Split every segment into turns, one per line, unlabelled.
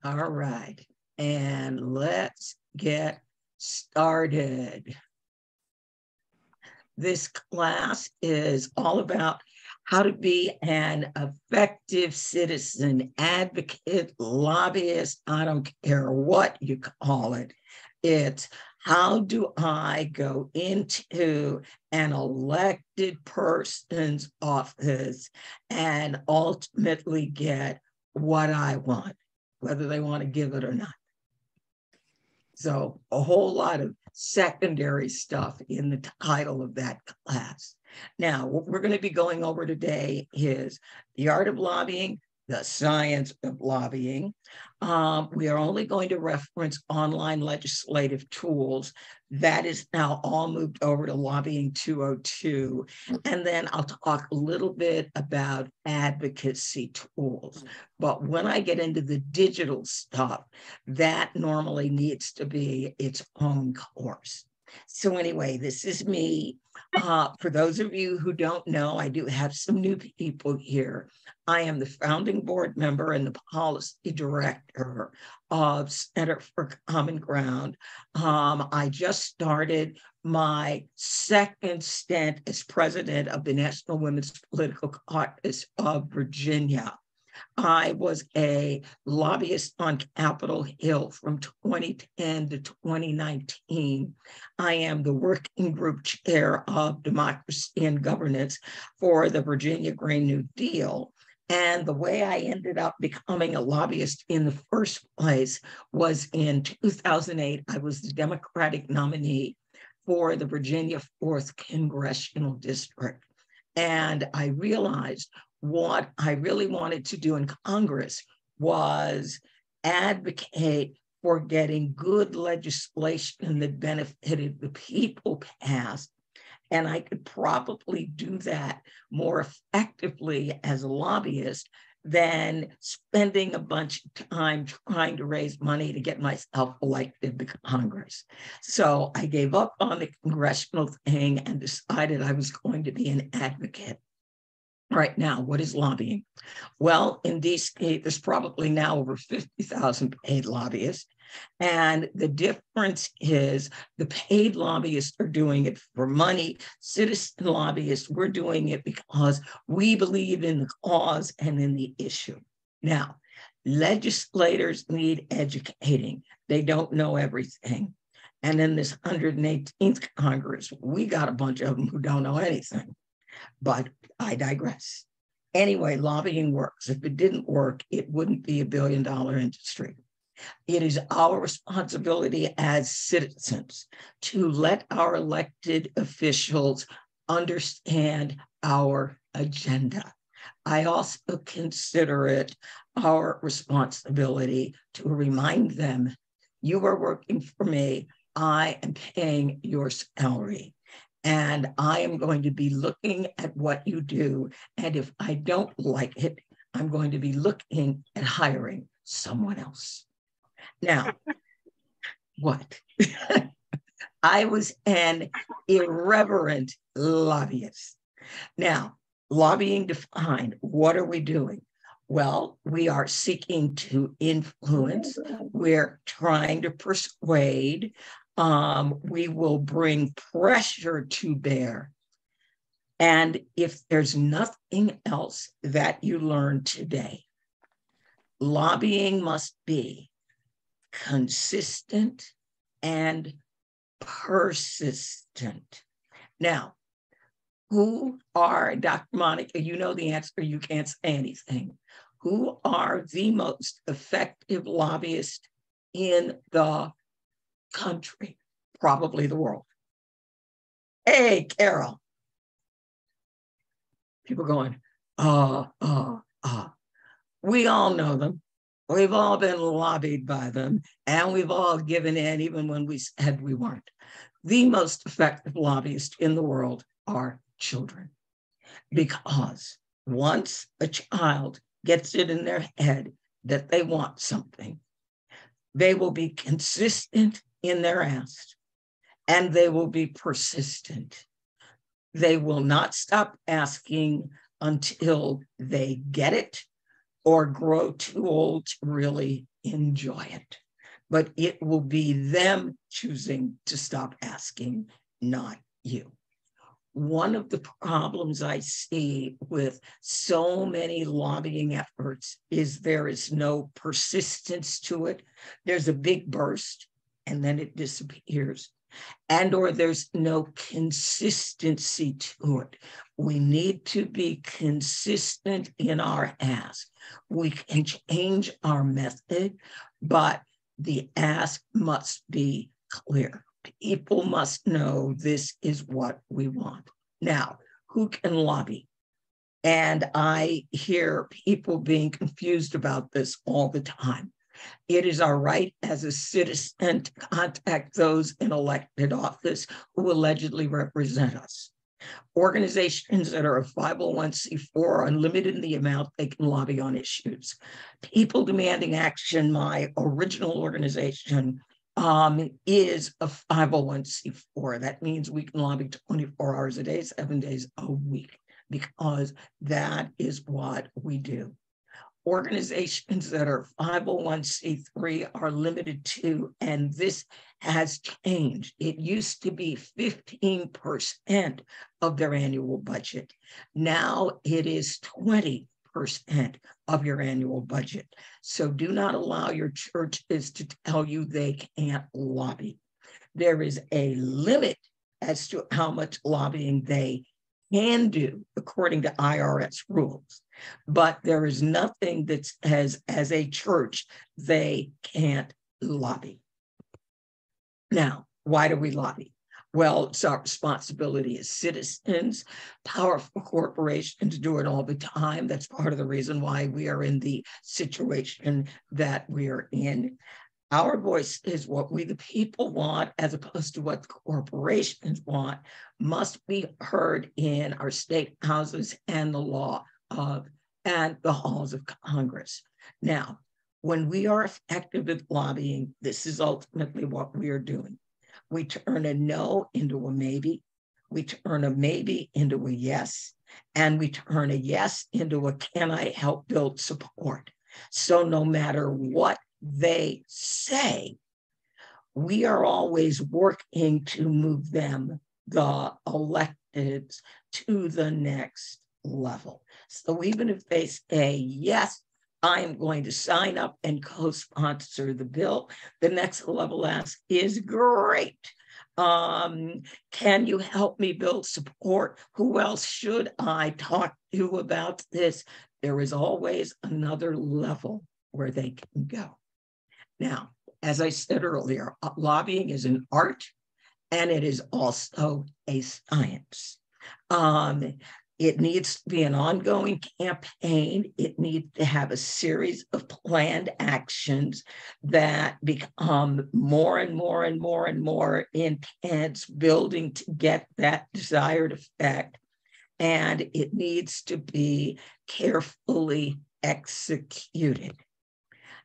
All right. And let's get started. This class is all about how to be an effective citizen, advocate, lobbyist. I don't care what you call it. It's how do I go into an elected person's office and ultimately get what I want, whether they want to give it or not. So a whole lot of secondary stuff in the title of that class. Now, what we're going to be going over today is the art of lobbying, the science of lobbying. We are only going to reference online legislative tools. That is now all moved over to Lobbying 202. And then I'll talk a little bit about advocacy tools. But when I get into the digital stuff, that normally needs to be its own course. So anyway, this is me. For those of you who don't know, I do have some new people here. I am the founding board member and the policy director of Center for Common Ground. I just started my second stint as president of the National Women's Political Caucus of Virginia. I was a lobbyist on Capitol Hill from 2010 to 2019. I am the working group chair of democracy and governance for the Virginia Green New Deal. And the way I ended up becoming a lobbyist in the first place was in 2008. I was the Democratic nominee for the Virginia 4th Congressional District. And I realized what I really wanted to do in Congress was advocate for getting good legislation that benefited the people passed. And I could probably do that more effectively as a lobbyist than spending a bunch of time trying to raise money to get myself elected to Congress. So I gave up on the congressional thing and decided I was going to be an advocate. Right now, what is lobbying? Well, in DC, there's probably now over 50,000 paid lobbyists. And the difference is the paid lobbyists are doing it for money. Citizen lobbyists, we're doing it because we believe in the cause and in the issue. Now, legislators need educating. They don't know everything. And in this 118th Congress, we got a bunch of them who don't know anything. But I digress. Anyway, lobbying works. If it didn't work, it wouldn't be $1 billion industry. It is our responsibility as citizens to let our elected officials understand our agenda. I also consider it our responsibility to remind them, you are working for me, I am paying your salary. And I am going to be looking at what you do. And if I don't like it, I'm going to be looking at hiring someone else. Now, what? I was an irreverent lobbyist. Now, lobbying defined, what are we doing? Well, we are seeking to influence. We're trying to persuade. We will bring pressure to bear. And if there's nothing else that you learn today, lobbying must be consistent and persistent. Now, who are, Dr. Monica, you know the answer, you can't say anything. Who are the most effective lobbyists in the country? Probably the world. Hey, Carol. People going, we all know them. We've all been lobbied by them, and we've all given in even when we said we weren't. The most effective lobbyists in the world are children, because once a child gets it in their head that they want something, they will be consistent in their ask, and they will be persistent. They will not stop asking until they get it or grow too old to really enjoy it. But it will be them choosing to stop asking, not you. One of the problems I see with so many lobbying efforts is there is no persistence to it. There's a big burst and then it disappears. And or there's no consistency to it. We need to be consistent in our ask. We can change our method, but the ask must be clear. People must know this is what we want. Now, who can lobby? And I hear people being confused about this all the time. It is our right as a citizen to contact those in elected office who allegedly represent us. Organizations that are a 501c4 are limited in the amount they can lobby on issues. People demanding action, my original organization, is a 501c4. That means we can lobby 24 hours a day, 7 days a week, because that is what we do. Organizations that are 501c3 are limited to, and this has changed. It used to be 15% of their annual budget. Now it is 20% of your annual budget. So do not allow your churches to tell you they can't lobby. There is a limit as to how much lobbying they can do according to IRS rules. But there is nothing that says, as a church, they can't lobby. Now, why do we lobby? Well, it's our responsibility as citizens. Powerful corporations do it all the time. That's part of the reason why we are in the situation that we are in. Our voice is what we, the people, want, as opposed to what the corporations want, must be heard in our state houses and the law of and the halls of Congress. Now, when we are effective at lobbying, this is ultimately what we are doing. We turn a no into a maybe, we turn a maybe into a yes, and we turn a yes into a can I help build support. So no matter what they say, we are always working to move them, the electeds, to the next level. So even if they say, yes, I am going to sign up and co-sponsor the bill, the next level ask is great. Can you help me build support? Who else should I talk to about this? There is always another level where they can go. Now, as I said earlier, lobbying is an art and it is also a science. It needs to be an ongoing campaign. It needs to have a series of planned actions that become more and more and more and more intense, building to get that desired effect. And it needs to be carefully executed.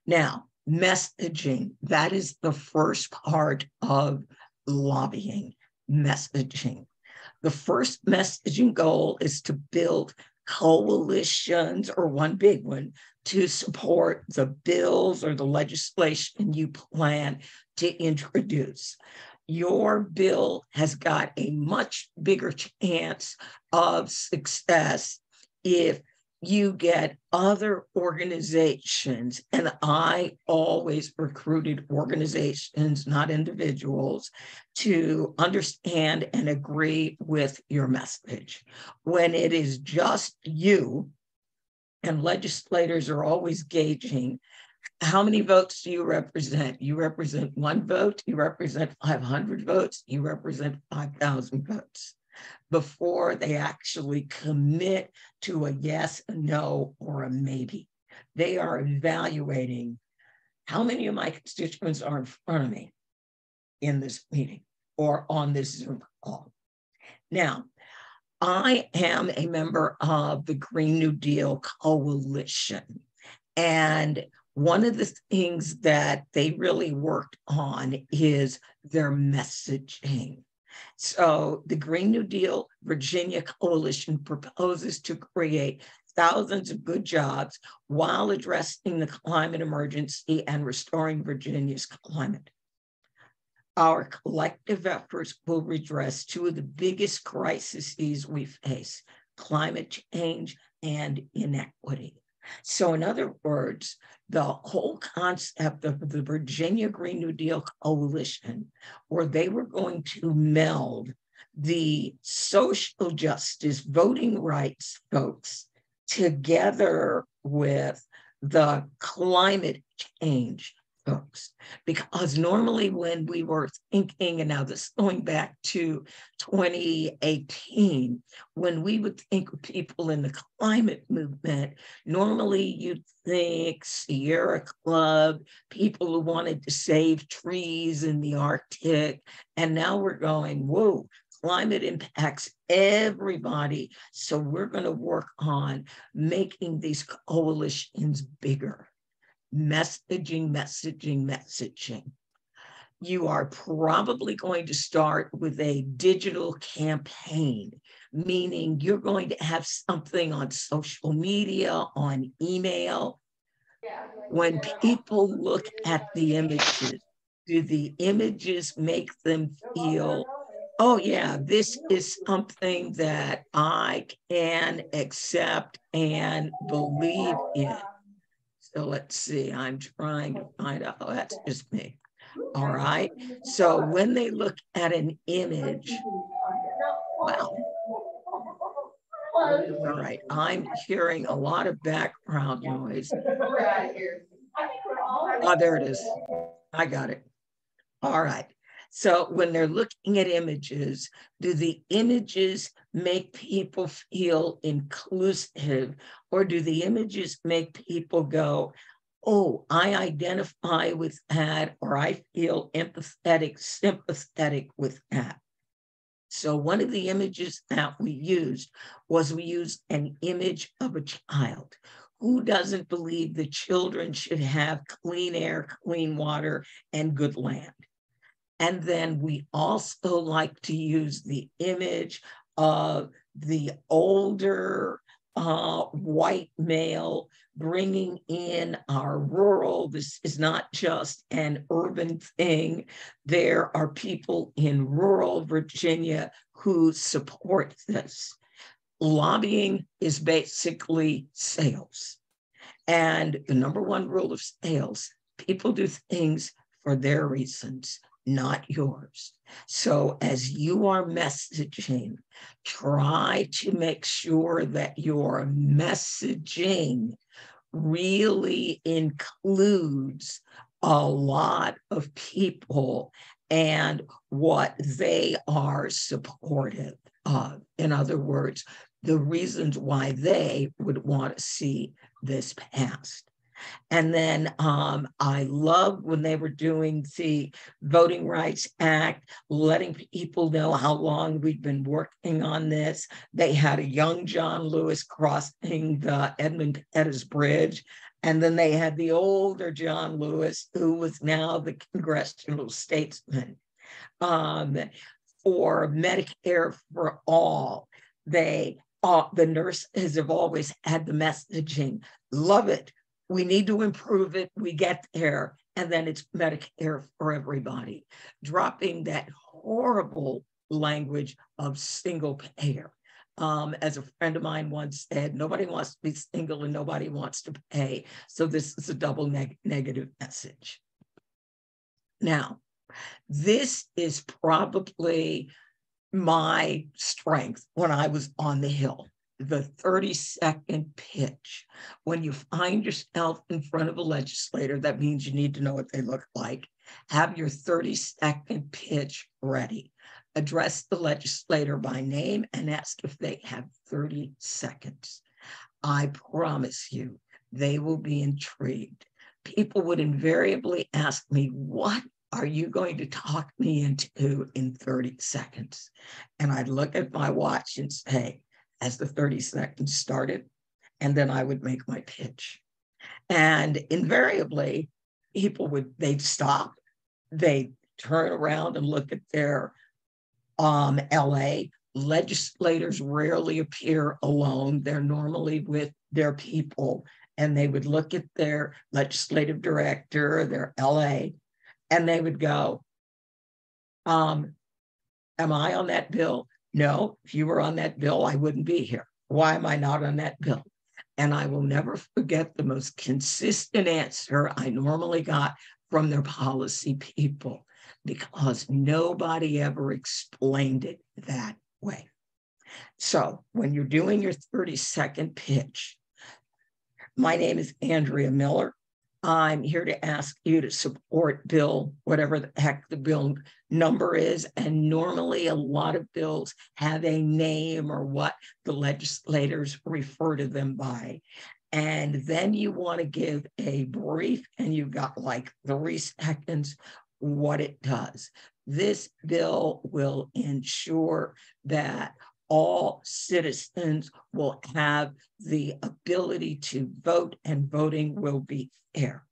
Now, messaging, that is the first part of lobbying, messaging. The first messaging goal is to build coalitions, or one big one, to support the bills or the legislation you plan to introduce. Your bill has got a much bigger chance of success if you get other organizations, and I always recruited organizations, not individuals, to understand and agree with your message. When it is just you, and legislators are always gauging, how many votes do you represent? You represent one vote, you represent 500 votes, you represent 5,000 votes, before they actually commit to a yes, a no, or a maybe. They are evaluating how many of my constituents are in front of me in this meeting or on this Zoom call. Now, I am a member of the Green New Deal Coalition, and one of the things that they really worked on is their messaging. So the Green New Deal Virginia Coalition proposes to create thousands of good jobs while addressing the climate emergency and restoring Virginia's climate. Our collective efforts will redress two of the biggest crises we face: climate change and inequity. So, in other words, the whole concept of the Virginia Green New Deal Coalition, where they were going to meld the social justice, voting rights folks together with the climate change folks. Because normally when we were thinking, and now this going back to 2018, when we would think of people in the climate movement, normally you'd think Sierra Club, people who wanted to save trees in the Arctic. And now we're going, whoa, climate impacts everybody. So we're going to work on making these coalitions bigger. Messaging. You are probably going to start with a digital campaign, meaning you're going to have something on social media, on email. When people look at the images, do the images make them feel, oh yeah, this is something that I can accept and believe in? So let's see, I'm trying to find out. Oh, that's just me. All right. So when they look at an image, wow. All right. I'm hearing a lot of background noise. Oh, there it is. I got it. All right. So when they're looking at images, do the images make people feel inclusive, or do the images make people go, oh, I identify with that, or I feel empathetic, sympathetic with that? So one of the images that we used an image of a child. Who doesn't believe that children should have clean air, clean water, and good land? And then we also like to use the image of the older white male bringing in our rural. This is not just an urban thing. There are people in rural Virginia who support this. Lobbying is basically sales. And the number one rule of sales, people do things for their reasons, not yours. So as you are messaging, try to make sure that your messaging really includes a lot of people and what they are supportive of. In other words, the reasons why they would want to see this passed. And then I loved when they were doing the Voting Rights Act, letting people know how long we've been working on this. They had a young John Lewis crossing the Edmund Pettus Bridge. And then they had the older John Lewis, who was now the congressional statesman. For Medicare for all, the nurses have always had the messaging, love it. We need to improve it. We get there. And then it's Medicare for everybody, dropping that horrible language of single payer. As a friend of mine once said, nobody wants to be single and nobody wants to pay. So this is a double negative message. Now, this is probably my strength when I was on the Hill. The 30-second pitch. When you find yourself in front of a legislator, that means you need to know what they look like. Have your 30-second pitch ready. Address the legislator by name and ask if they have 30 seconds. I promise you, they will be intrigued. People would invariably ask me, what are you going to talk me into in 30 seconds? And I'd look at my watch and say, as the 30 seconds started, and then I would make my pitch. And invariably, they'd stop, they'd turn around and look at their LA. Legislators rarely appear alone. They're normally with their people, and they would look at their legislative director, their LA, and they would go, am I on that bill? No, if you were on that bill, I wouldn't be here. Why am I not on that bill? And I will never forget the most consistent answer I normally got from their policy people, because nobody ever explained it that way. So when you're doing your 30-second pitch, my name is Andrea Miller. I'm here to ask you to support bill, whatever the heck the bill number is. And normally a lot of bills have a name or what the legislators refer to them by. And then you want to give a brief, and you've got like 3 seconds, what it does. This bill will ensure that all citizens will have the ability to vote, and voting will be fair.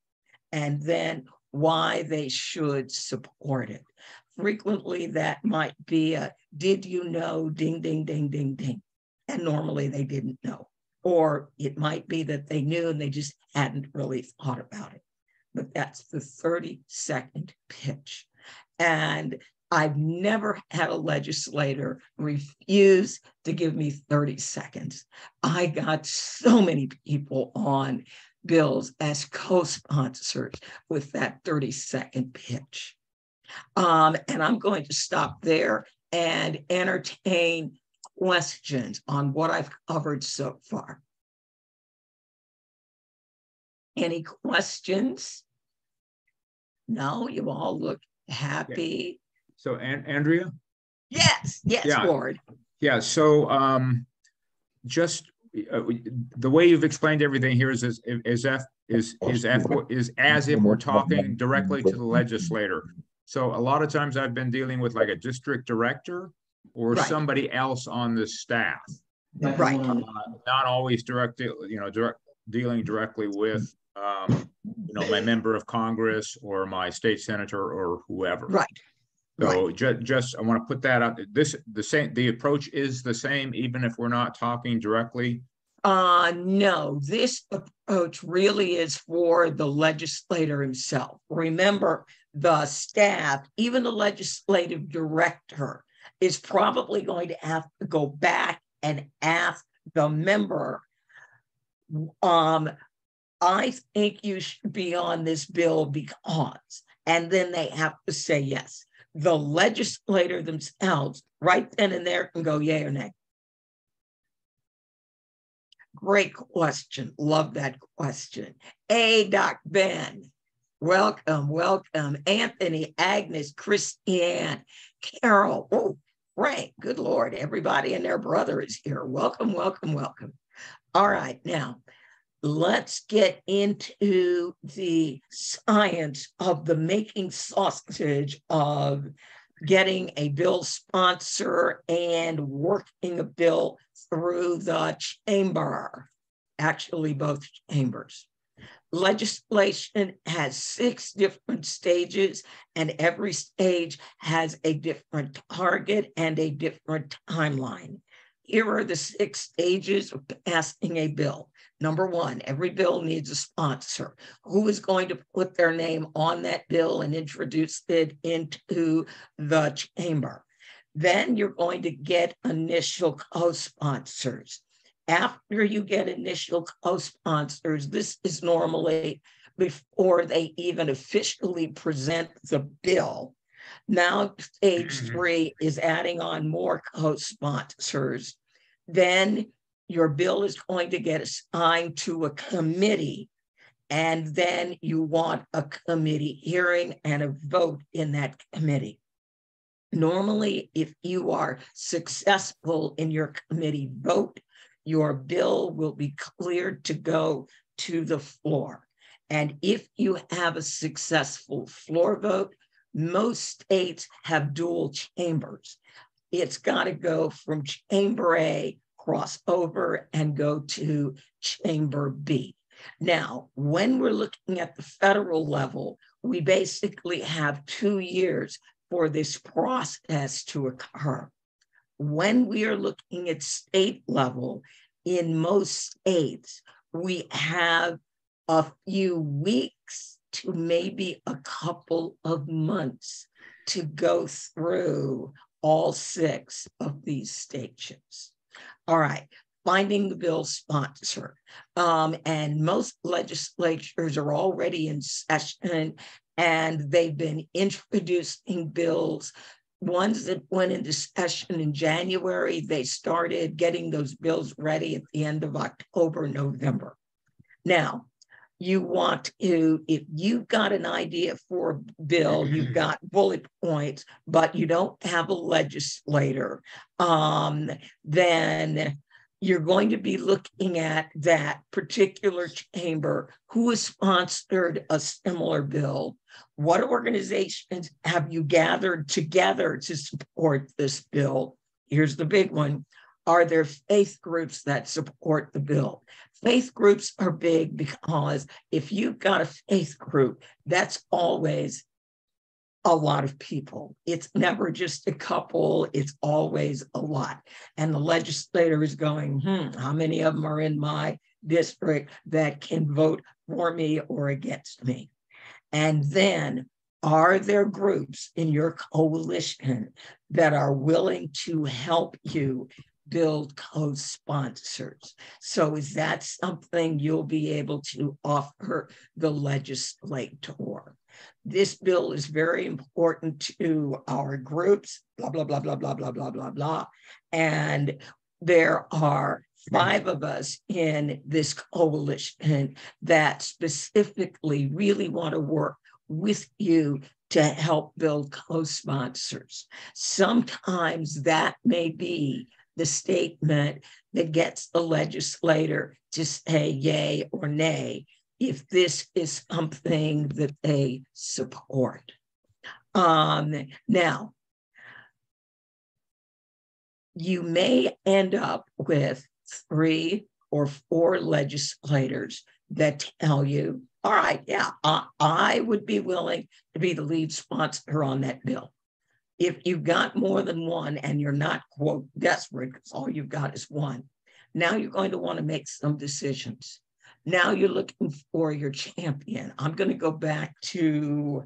And then why they should support it. Frequently, that might be a, did you know, ding, ding, ding, ding, ding. And normally they didn't know. Or it might be that they knew and they just hadn't really thought about it. But that's the 30-second pitch. And I've never had a legislator refuse to give me 30 seconds. I got so many people on bills as co-sponsors with that 30-second pitch. And I'm going to stop there and entertain questions on what I've covered so far. Any questions? No, you all look happy.
So, Andrea?
Yes, yeah. Ward.
Yeah, so just the way you've explained everything here is as if we're talking directly to the legislator. So a lot of times I've been dealing with like a district director or somebody else on the staff.
Right.
Not always dealing directly with my member of Congress or my state senator or whoever.
Right.
So just I want to put that out. The approach is the same, even if we're not talking directly.
No, this approach really is for the legislator himself. Remember, the staff, even the legislative director, is probably going to have to go back and ask the member, I think you should be on this bill because, and then they have to say yes. The legislator themselves, right then and there, can go yay or nay. Great question. Love that question. Hey, Doc Ben. Welcome, welcome. Anthony, Agnes, Christiane, Carol. Oh, Frank. Good Lord. Everybody and their brother is here. Welcome, welcome, welcome. All right. Now, let's get into the science of the making sausage of getting a bill sponsor and working a bill through the chamber, actually both chambers. Legislation has 6 different stages, and every stage has a different target and a different timeline. Here are the 6 stages of passing a bill. Number 1, every bill needs a sponsor. Who is going to put their name on that bill and introduce it into the chamber? Then you're going to get initial co-sponsors. After you get initial co-sponsors, this is normally before they even officially present the bill. Now, stage 3 is adding on more co-sponsors. Then your bill is going to get assigned to a committee, and then you want a committee hearing and a vote in that committee. Normally, if you are successful in your committee vote, your bill will be cleared to go to the floor. And if you have a successful floor vote, most states have dual chambers. It's got to go from chamber A, cross over, and go to chamber B. Now, when we're looking at the federal level, we basically have 2 years for this process to occur. When we are looking at state level, in most states, we have a few weeks to maybe a couple of months to go through all 6 of these stations. All right, finding the bill sponsor. And most legislatures are already in session, and they've been introducing bills. Ones that went into session in January, they started getting those bills ready at the end of October, November. Now, you want to, if you've got an idea for a bill, you've got bullet points, but you don't have a legislator, then you're going to be looking at that particular chamber who has sponsored a similar bill. What organizations have you gathered together to support this bill? Here's the big one. Are there faith groups that support the bill? Faith groups are big because if you've got a faith group, that's always a lot of people. It's never just a couple, it's always a lot. And the legislator is going, how many of them are in my district that can vote for me or against me? And then, are there groups in your coalition that are willing to help you build co-sponsors? So is that something you'll be able to offer the legislator? This bill is very important to our groups, blah, blah, blah, blah, blah, blah, blah, blah, blah. And there are 5 of us in this coalition that specifically really want to work with you to help build co-sponsors. Sometimes that may be the statement that gets the legislator to say yay or nay if this is something that they support. Now, you may end up with 3 or 4 legislators that tell you, all right, yeah, I would be willing to be the lead sponsor on that bill. If you've got more than one and you're not, quote, desperate, because all you've got is one, now you're going to want to make some decisions. Now you're looking for your champion. I'm going to go back to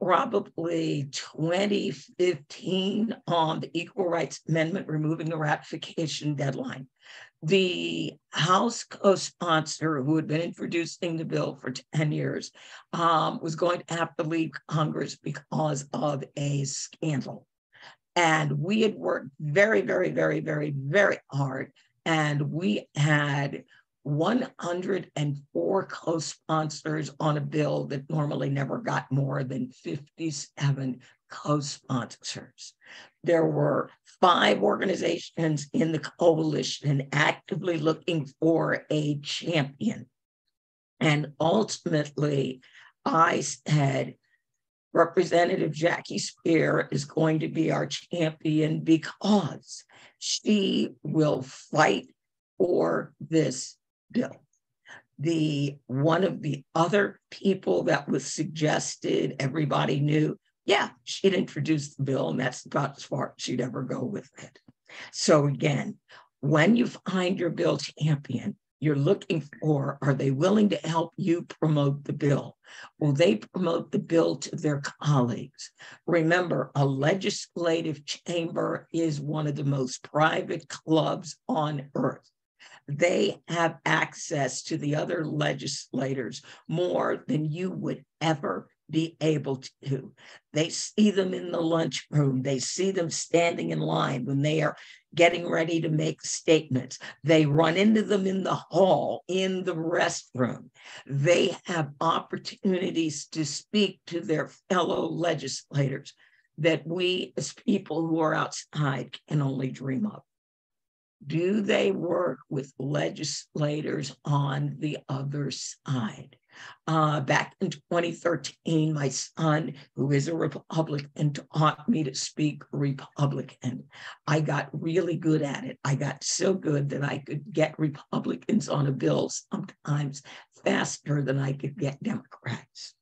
probably 2015 on the Equal Rights Amendment, removing the ratification deadline. The House co-sponsor who had been introducing the bill for 10 years was going to have to leave Congress because of a scandal. And we had worked very, very, very, very, very hard. And we had 104 co-sponsors on a bill that normally never got more than 57 co-sponsors. There were 5 organizations in the coalition actively looking for a champion. And ultimately, I said, Representative Jackie Spear is going to be our champion because she will fight for this bill. One of the other people that was suggested, everybody knew, yeah, she'd introduced the bill, and that's about as far as she'd ever go with it. So again, when you find your bill champion, you're looking for, are they willing to help you promote the bill? Will they promote the bill to their colleagues? Remember, a legislative chamber is one of the most private clubs on earth. They have access to the other legislators more than you would ever be able to do. They see them in the lunchroom. They see them standing in line when they are getting ready to make statements. They run into them in the hall, in the restroom. They have opportunities to speak to their fellow legislators that we as people who are outside can only dream of. Do they work with legislators on the other side? Back in 2013, my son, who is a Republican, taught me to speak Republican. I got really good at it. I got so good that I could get Republicans on a bill sometimes faster than I could get Democrats.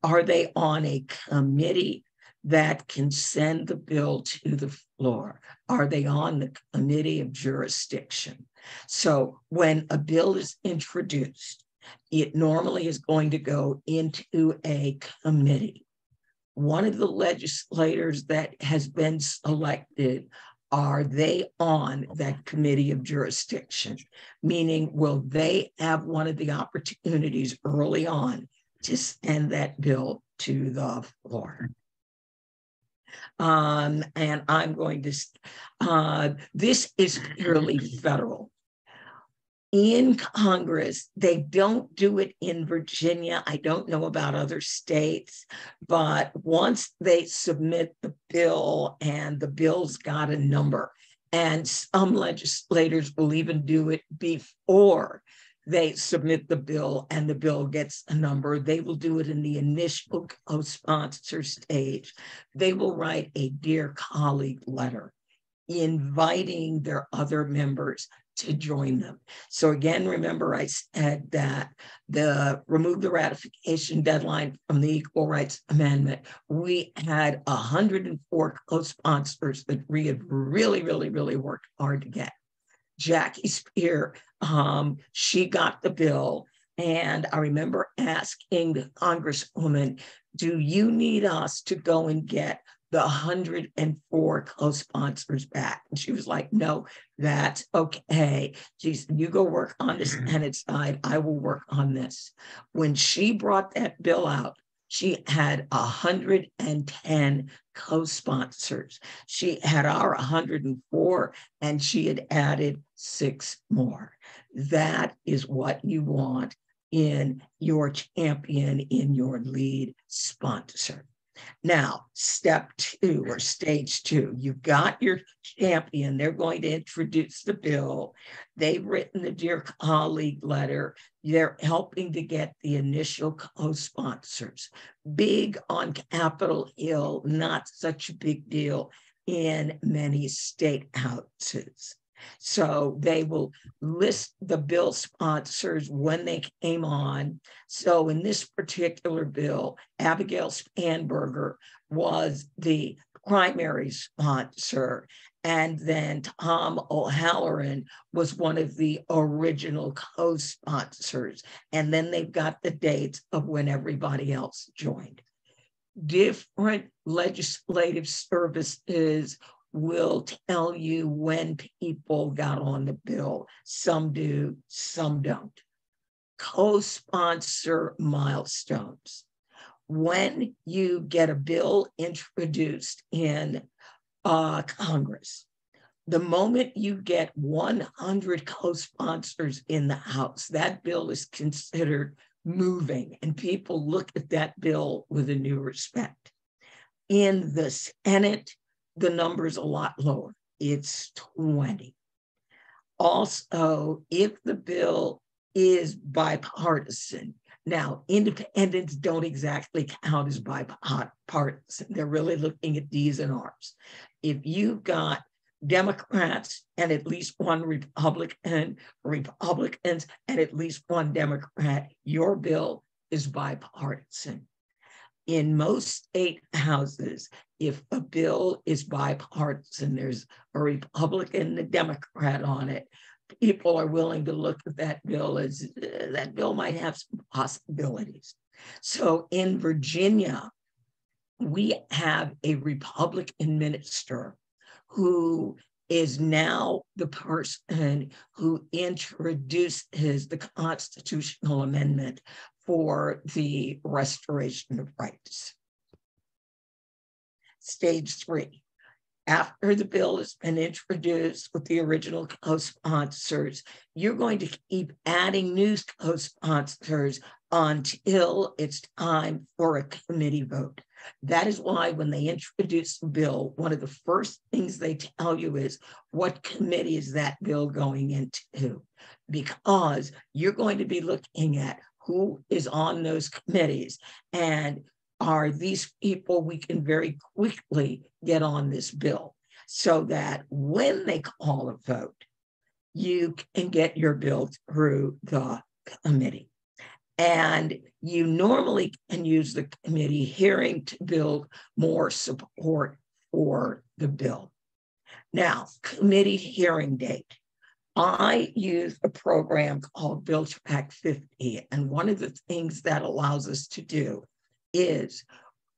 Are they on a committee that can send the bill to the floor? Are they on the committee of jurisdiction? So when a bill is introduced, it normally is going to go into a committee. One of the legislators that has been selected, are they on that committee of jurisdiction? Meaning, will they have one of the opportunities early on to send that bill to the floor? And I'm going to, this is purely federal. In Congress, they don't do it in Virginia. I don't know about other states, but once they submit the bill and the bill's got a number, and some legislators will even do it before they submit the bill and the bill gets a number, they will do it in the initial co-sponsor stage. They will write a dear colleague letter inviting their other members to join them. So again, remember I said that remove the ratification deadline from the Equal Rights Amendment. We had 104 co-sponsors that we had really, really, really worked hard to get. Jackie Spear, she got the bill. And I remember asking the Congresswoman, do you need us to go and get the 104 co-sponsors back? And she was like, no, that's okay. She said, you go work on the Senate side. I will work on this. When she brought that bill out, she had 110 co-sponsors. She had our 104, and she had added 6 more. That is what you want in your champion, in your lead sponsor. Now, step 2 or stage 2, you've got your champion. They're going to introduce the bill. They've written the dear colleague letter. They're helping to get the initial co-sponsors. Big on Capitol Hill, not such a big deal in many state houses. So they will list the bill sponsors when they came on. So in this particular bill, Abigail Spanberger was the primary sponsor. And then Tom O'Halloran was one of the original co-sponsors. And then they've got the dates of when everybody else joined. Different legislative services will tell you when people got on the bill. Some do, some don't. Co-sponsor milestones. When you get a bill introduced in Congress, the moment you get 100 co-sponsors in the House, that bill is considered moving, and people look at that bill with a new respect. In the Senate, the number's a lot lower. It's 20. Also, if the bill is bipartisan, now independents don't exactly count as bipartisan. They're really looking at D's and R's. If you've got Democrats and at least one Republican, Republicans and at least one Democrat, your bill is bipartisan. In most state houses, if a bill is bipartisan, there's a Republican and a Democrat on it, people are willing to look at that bill as that bill might have some possibilities. So in Virginia, we have a Republican minister who is now the person who introduced the constitutional amendment for the restoration of rights. Stage 3, after the bill has been introduced with the original co-sponsors, you're going to keep adding new co-sponsors until it's time for a committee vote. That is why when they introduce the bill, one of the first things they tell you is, what committee is that bill going into? Because you're going to be looking at who is on those committees, and are these people we can very quickly get on this bill, so that when they call a vote, you can get your bill through the committee. And you normally can use the committee hearing to build more support for the bill. Now, committee hearing date. I use a program called Bill Track 50. And one of the things that allows us to do is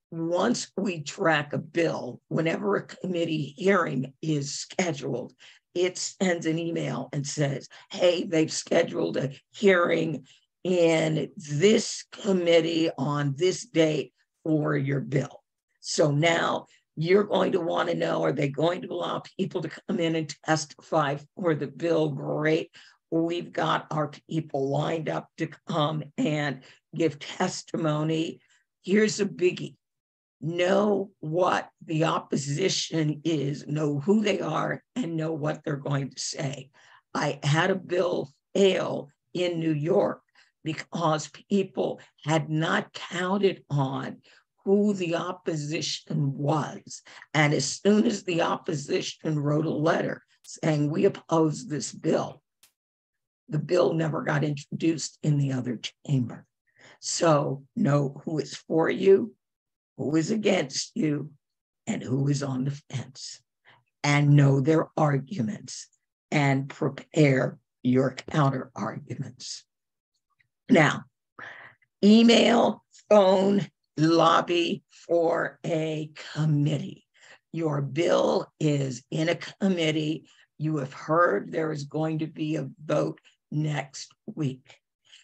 once we track a bill, whenever a committee hearing is scheduled, it sends an email and says, hey, they've scheduled a hearing in this committee on this date for your bill. So now you're going to want to know, are they going to allow people to come in and testify for the bill? Great. We've got our people lined up to come and give testimony. Here's a biggie. Know what the opposition is, know who they are, and know what they're going to say. I had a bill fail in New York because people had not counted on who the opposition was. And as soon as the opposition wrote a letter saying, we oppose this bill, the bill never got introduced in the other chamber. So know who is for you, who is against you, and who is on the fence, and know their arguments and prepare your counter arguments. Now, email, phone, lobby for a committee. Your bill is in a committee. You have heard there is going to be a vote next week.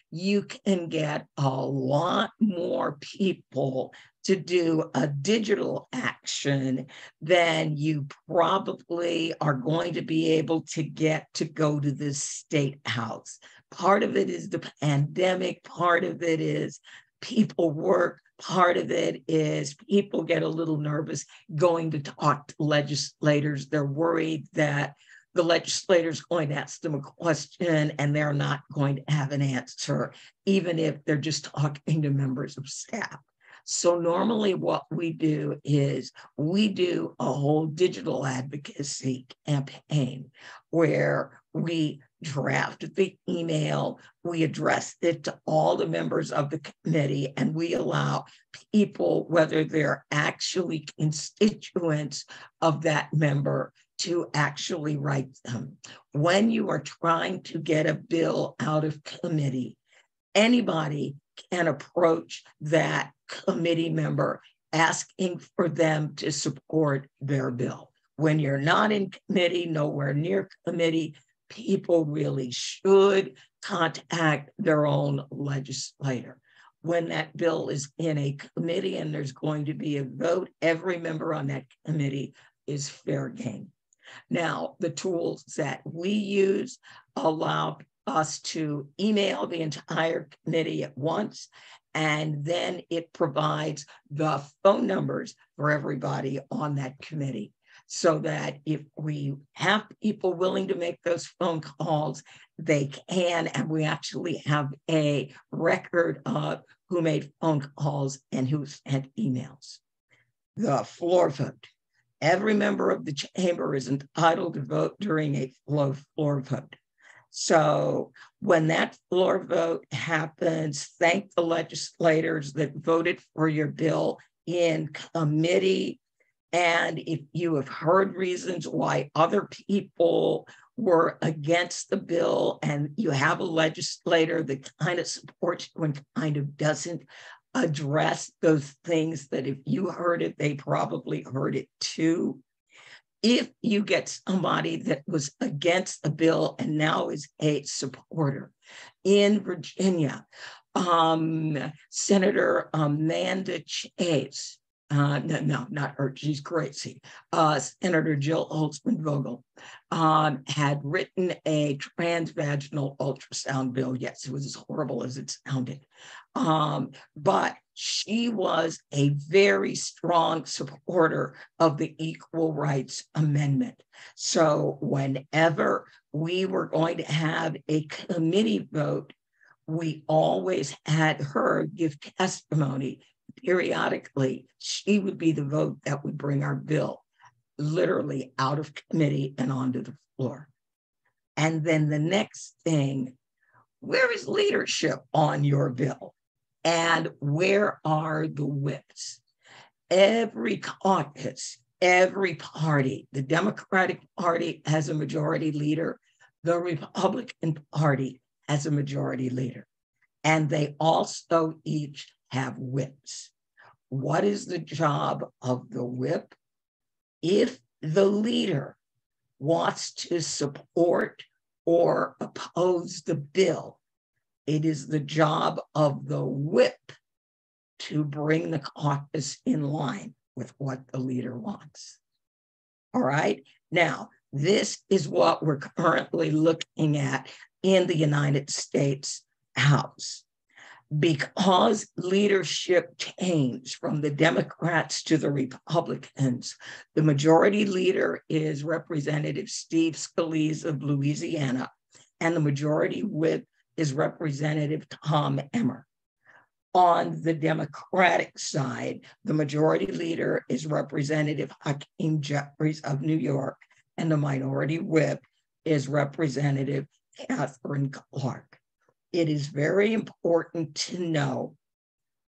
You can get a lot more people to do a digital action than you probably are going to be able to get to go to the state house. Part of it is the pandemic, part of it is people work, part of it is people get a little nervous going to talk to legislators. They're worried that the legislator's going to ask them a question and they're not going to have an answer, even if they're just talking to members of staff. So normally what we do is we do a whole digital advocacy campaign where we draft the email, we address it to all the members of the committee, and we allow people, whether they're actually constituents of that member, to actually write them. When you are trying to get a bill out of committee, anybody can approach that committee member asking for them to support their bill. When you're not in committee, nowhere near committee, people really should contact their own legislator. When that bill is in a committee and there's going to be a vote, every member on that committee is fair game. Now, the tools that we use allow us to email the entire committee at once, and then it provides the phone numbers for everybody on that committee, so that if we have people willing to make those phone calls, they can, and we actually have a record of who made phone calls and who sent emails. The floor vote. Every member of the chamber is entitled to vote during a floor vote. So when that floor vote happens, thank the legislators that voted for your bill in committee. And if you have heard reasons why other people were against the bill and you have a legislator that kind of supports you and kind of doesn't address those things that if you heard it, they probably heard it too. If you get somebody that was against the bill and now is a supporter, in Virginia, Senator Amanda Chase, no, not her, she's crazy. Senator Jill Holtzman Vogel had written a transvaginal ultrasound bill. Yes, it was as horrible as it sounded. But she was a very strong supporter of the Equal Rights Amendment. So whenever we were going to have a committee vote, we always had her give testimony periodically. She would be the vote that would bring our bill literally out of committee and onto the floor. And then the next thing, where is leadership on your bill? And where are the whips? Every caucus, every party, the Democratic Party has a majority leader, the Republican Party has a majority leader, and they also each have whips. What is the job of the whip? If the leader wants to support or oppose the bill, it is the job of the whip to bring the caucus in line with what the leader wants. All right. Now, this is what we're currently looking at in the United States House. Because leadership changed from the Democrats to the Republicans, the majority leader is Representative Steve Scalise of Louisiana, and the majority whip is Representative Tom Emmer. On the Democratic side, the majority leader is Representative Hakeem Jeffries of New York, and the minority whip is Representative Catherine Clark. It is very important to know,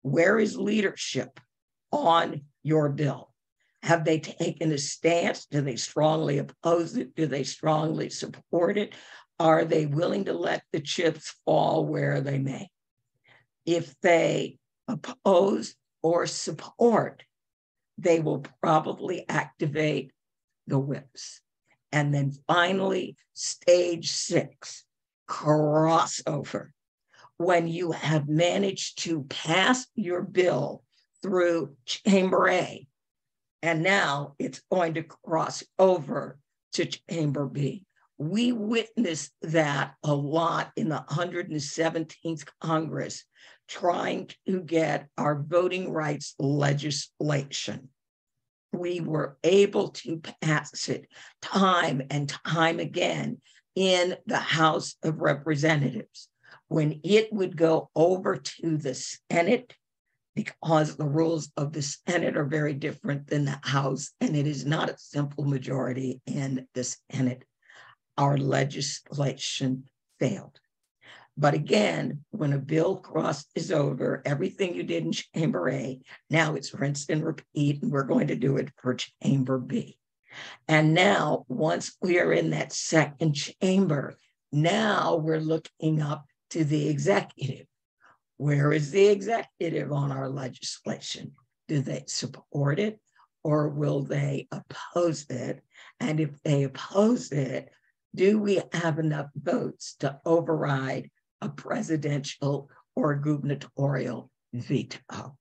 where is leadership on your bill? Have they taken a stance? Do they strongly oppose it? Do they strongly support it? Are they willing to let the chips fall where they may? If they oppose or support, they will probably activate the whips. And then finally, stage 6, crossover. When you have managed to pass your bill through Chamber A, and now it's going to cross over to Chamber B. We witnessed that a lot in the 117th Congress, trying to get our voting rights legislation. We were able to pass it time and time again in the House of Representatives. When it would go over to the Senate, because the rules of the Senate are very different than the House, and it is not a simple majority in the Senate, our legislation failed. But again, when a bill crosses over, everything you did in Chamber A, now it's rinse and repeat, and we're going to do it for Chamber B. And now, once we are in that second chamber, now we're looking up to the executive. Where is the executive on our legislation? Do they support it, or will they oppose it? And if they oppose it, do we have enough votes to override a presidential or gubernatorial veto?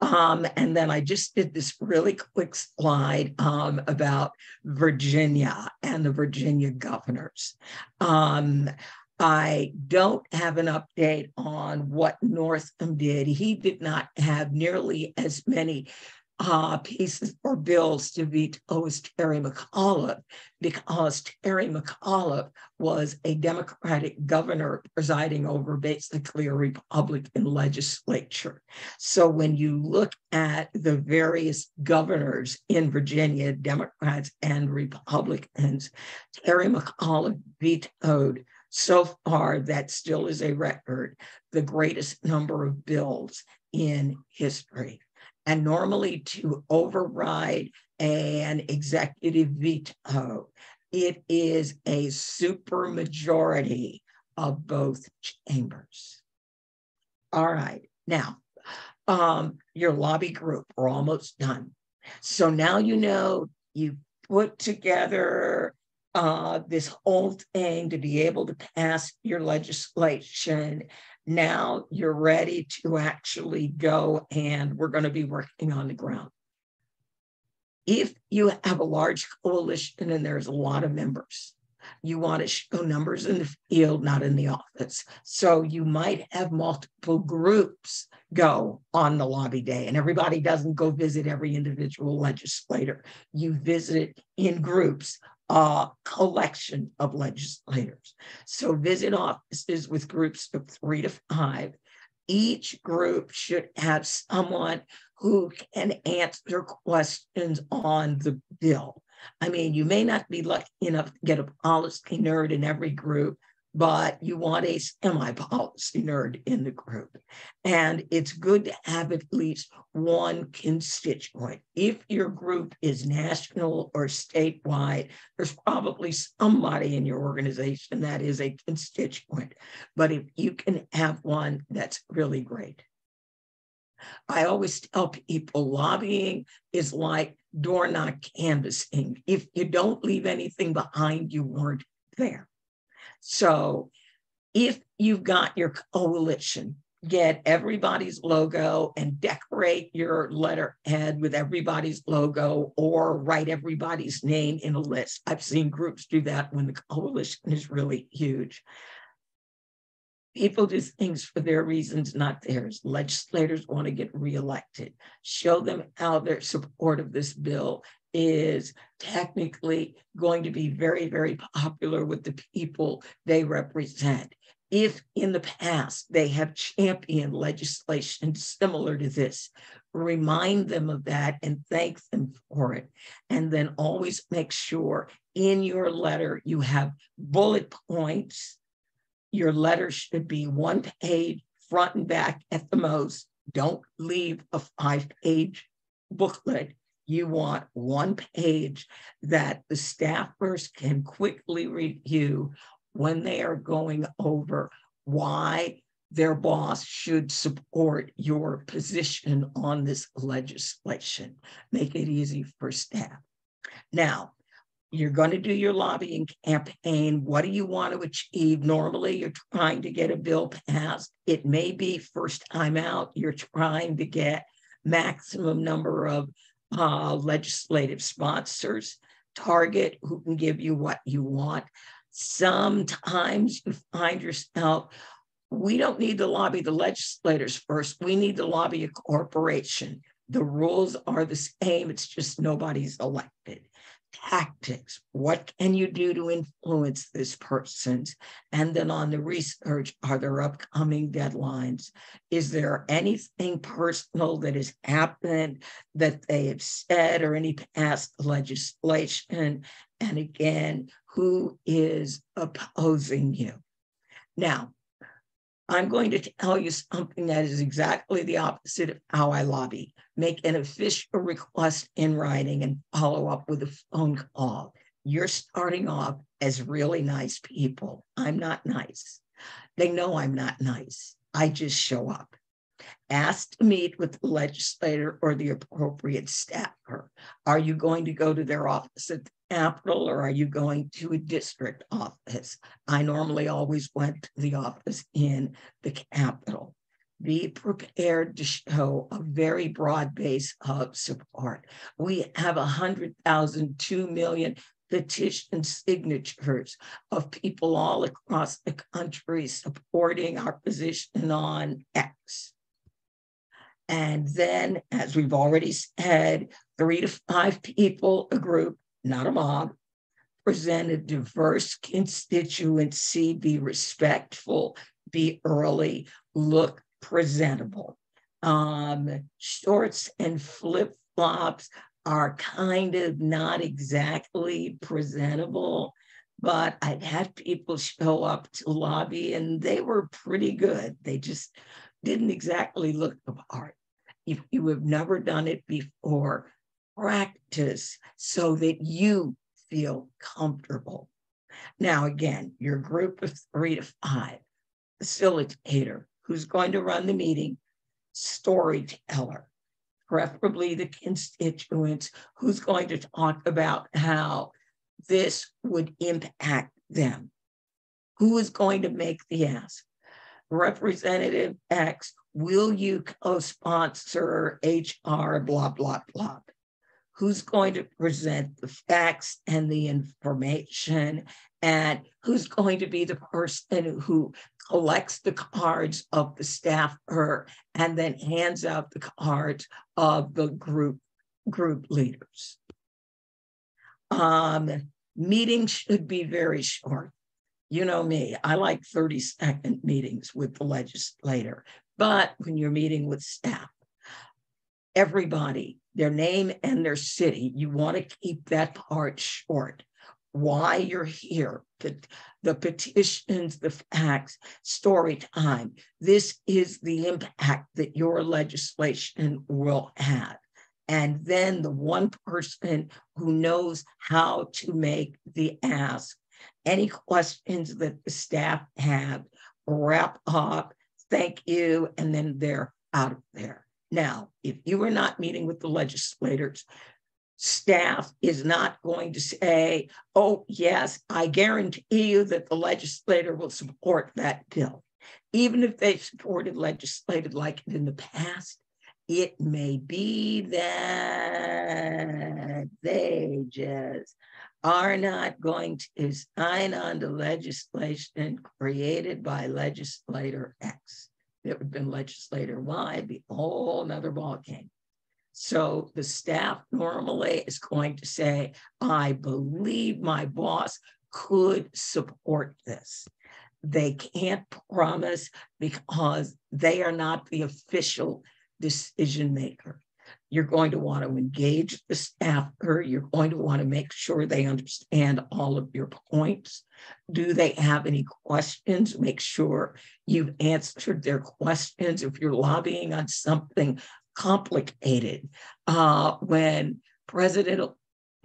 And then I just did this really quick slide about Virginia and the Virginia governors. I don't have an update on what Northam did. He did not have nearly as many pieces or bills to veto as Terry McAuliffe, because Terry McAuliffe was a Democratic governor presiding over basically a Republican legislature. So when you look at the various governors in Virginia, Democrats and Republicans, Terry McAuliffe vetoed, so far that still is a record, the greatest number of bills in history. And normally, to override an executive veto, it is a supermajority of both chambers. All right, now, your lobby group, we're almost done. So now you know you put together this whole thing to be able to pass your legislation. Now you're ready to actually go, and we're going to be working on the ground. If you have a large coalition and there's a lot of members, you want to show numbers in the field, not in the office. So you might have multiple groups go on the lobby day, and everybody doesn't go visit every individual legislator. You visit in groups, a collection of legislators. So visit offices with groups of 3 to 5. Each group should have someone who can answer questions on the bill. I mean, you may not be lucky enough to get a policy nerd in every group, but you want a semi-policy nerd in the group. And it's good to have at least one constituent. If your group is national or statewide, there's probably somebody in your organization that is a constituent. But if you can have one, that's really great. I always tell people lobbying is like door knock canvassing. If you don't leave anything behind, you weren't there. So if you've got your coalition, get everybody's logo and decorate your letterhead with everybody's logo or write everybody's name in a list. I've seen groups do that when the coalition is really huge. People do things for their reasons, not theirs. Legislators want to get reelected. Show them how their support of this bill is technically going to be very, very popular with the people they represent. If in the past they have championed legislation similar to this, remind them of that and thank them for it. And then always make sure in your letter you have bullet points. Your letter should be one page, front and back at the most. Don't leave a 5-page booklet. You want one page that the staffers can quickly review when they are going over why their boss should support your position on this legislation. Make it easy for staff. Now, you're going to do your lobbying campaign. What do you want to achieve? Normally, you're trying to get a bill passed. It may be first time out. You're trying to get maximum number of legislative sponsors, target who can give you what you want. Sometimes you find yourself, we don't need to lobby the legislators first. We need to lobby a corporation. The rules are the same. It's just nobody's elected. Tactics. What can you do to influence this person's? And then on the research, are there upcoming deadlines? Is there anything personal that has happened that they have said or any past legislation? And again, who is opposing you? Now, I'm going to tell you something that is exactly the opposite of how I lobby. Make an official request in writing and follow up with a phone call. You're starting off as really nice people. I'm not nice. They know I'm not nice. I just show up. Ask to meet with the legislator or the appropriate staffer. Are you going to go to their office at the Capitol or are you going to a district office? I normally always went to the office in the Capitol. Be prepared to show a very broad base of support. We have 100,000, 2 million petition signatures of people all across the country supporting our position on X. And then, as we've already said, 3 to 5 people, a group, not a mob, present a diverse constituency, be respectful, be early, look presentable. Shorts and flip-flops are kind of not exactly presentable, but I've had people show up to lobby and they were pretty good. They just didn't exactly look the part. If you have never done it before, practice so that you feel comfortable. Now, again, your group of 3 to 5, facilitator, who's going to run the meeting, storyteller, preferably the constituents, who's going to talk about how this would impact them. Who is going to make the ask? Representative X, will you co-sponsor HR, blah, blah, blah? Who's going to present the facts and the information? And who's going to be the person who collects the cards of the staffer and then hands out the cards of the group leaders? Meetings should be very short. You know me, I like 30-second meetings with the legislator. But when you're meeting with staff, everybody, their name and their city, you want to keep that part short. why you're here, the petitions, the facts, story time. This is the impact that your legislation will have. And then the one person who knows how to make the ask. Any questions that the staff have, wrap up, thank you, and then they're out of there. Now, if you are not meeting with the legislators, staff is not going to say, oh, yes, I guarantee you that the legislator will support that bill. Even if they've supported legislated like in the past, it may be that they just are not going to sign on to legislation created by legislator X. If it would have been legislator Y, it'd be a whole nother ballgame. So the staff normally is going to say, I believe my boss could support this. They can't promise because they are not the official decision maker. You're going to want to engage the staffer. You're going to want to make sure they understand all of your points. Do they have any questions? Make sure you've answered their questions. If you're lobbying on something complicated, when President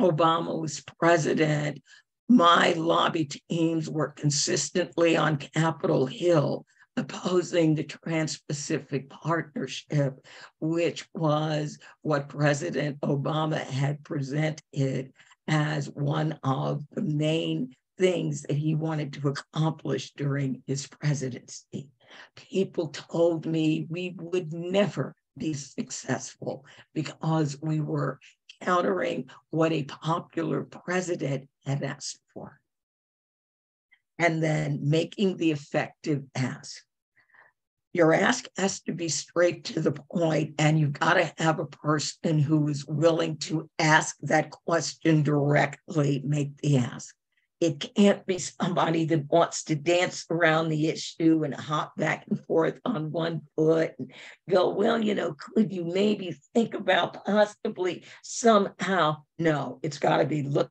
Obama was president, my lobby teams were consistently on Capitol Hill opposing the Trans-Pacific Partnership, which was what President Obama had presented as one of the main things that he wanted to accomplish during his presidency. People told me we would never be successful because we were countering what a popular president had asked for. And then making the effective ask. Your ask has to be straight to the point, and you've got to have a person who is willing to ask that question directly, make the ask. It can't be somebody that wants to dance around the issue and hop back and forth on one foot and go, well, could you maybe think about possibly somehow? No, it's got to be look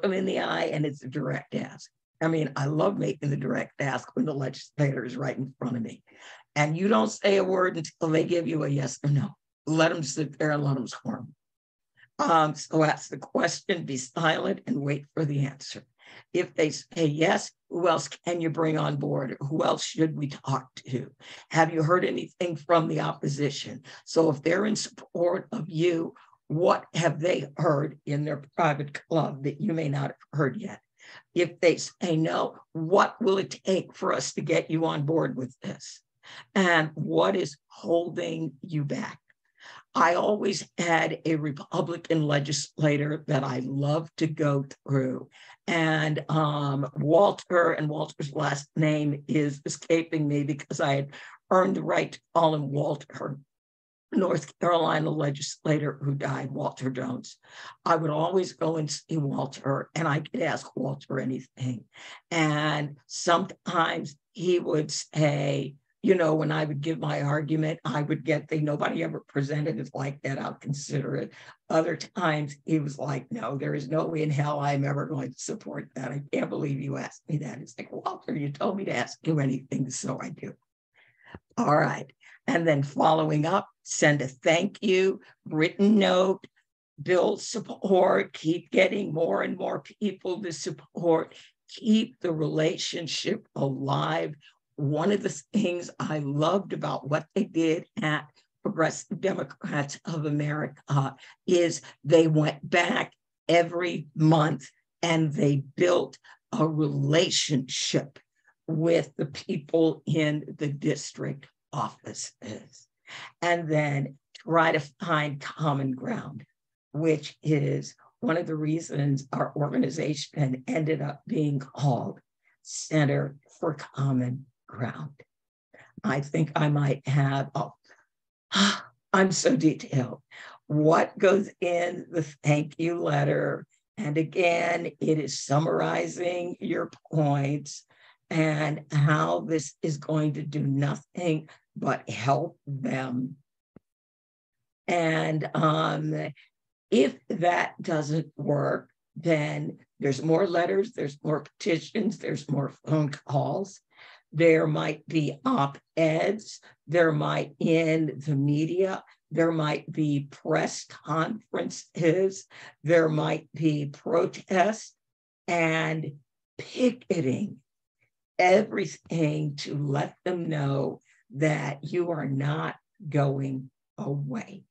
them in the eye, and it's a direct ask. I mean, I love making the direct ask when the legislator is right in front of me. And you don't say a word until they give you a yes or no. Let them sit there and let them squirm. So ask the question, be silent, and wait for the answer. If they say yes, who else can you bring on board? Who else should we talk to? Have you heard anything from the opposition? So if they're in support of you, what have they heard in their private club that you may not have heard yet? If they say no, what will it take for us to get you on board with this? And what is holding you back? I always had a Republican legislator that I loved to go through. And Walter's last name is escaping me because I had earned the right to call him Walter, North Carolina legislator who died, Walter Jones. I would always go and see Walter, and I could ask Walter anything. And sometimes he would say, when I would give my argument, I would get nobody ever presented it like that, I'll consider it. Other times he was like, no, there is no way in hell I'm ever going to support that. I can't believe you asked me that. It's like, Walter, you told me to ask you anything, so I do. All right. And then following up, send a thank you, written note, build support, keep getting more and more people to support, keep the relationship alive. One of the things I loved about what they did at Progressive Democrats of America is they went back every month and they built a relationship with the people in the district offices, and then try to find common ground, which is one of the reasons our organization ended up being called Center for Common Ground. I think I might have, I'm so detailed. What goes in the thank you letter? And again, it is summarizing your points and how this is going to do nothing but help them. And if that doesn't work, then there's more letters, there's more petitions, there's more phone calls. There might be op-eds, there might in the media, there might be press conferences, there might be protests and picketing, everything to let them know that you are not going away.